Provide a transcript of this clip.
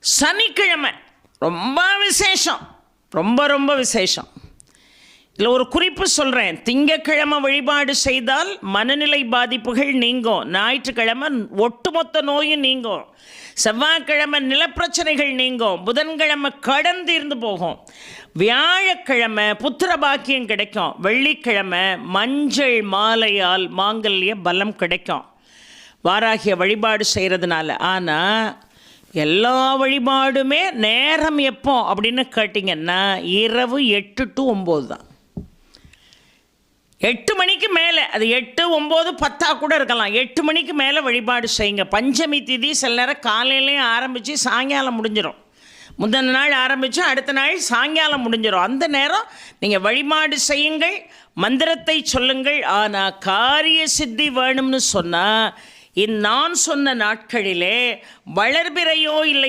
சனிக்கிழமை ரொம்ப விசேஷம், ரொம்ப ரொம்ப விசேஷம். இதில் ஒரு குறிப்பு சொல்கிறேன். திங்கக்கிழமை வழிபாடு செய்தால் மனநிலை பாதிப்புகள் நீங்கும், ஞாயிற்றுக்கிழமை ஒட்டுமொத்த நோயும் நீங்கும், செவ்வாய்க்கிழமை நிலப்பிரச்சனைகள் நீங்கும், புதன்கிழமை கடன் தீர்ந்து போகும், வியாழக்கிழமை புத்திர பாக்கியம் கிடைக்கும், வெள்ளிக்கிழமை மஞ்சள் மாலையால் மாங்கல்ய பலம் கிடைக்கும் வாராகிய வழிபாடு செய்கிறதுனால. ஆனால் எல்லா வழிபாடுமே நேரம் எப்போ அப்படின்னு கேட்டிங்கன்னா இரவு 8 to 9 தான். 8 மணிக்கு மேலே, அது 8, 9, 10 கூட இருக்கலாம். 8 மணிக்கு மேலே வழிபாடு செய்யுங்க. பஞ்சமி திதி சில நேரம் காலையிலையும் ஆரம்பித்து சாயங்காலம் முடிஞ்சிடும். முந்தின நாள் ஆரம்பித்து அடுத்த நாள் சாயங்காலம் முடிஞ்சிடும். அந்த நேரம் நீங்கள் வழிபாடு செய்யுங்கள், மந்திரத்தை சொல்லுங்கள். ஆனால் காரிய சித்தி வேணும்னு சொன்னால் நான் சொன்ன நாட்களிலே வளர்பிறையோ இல்லை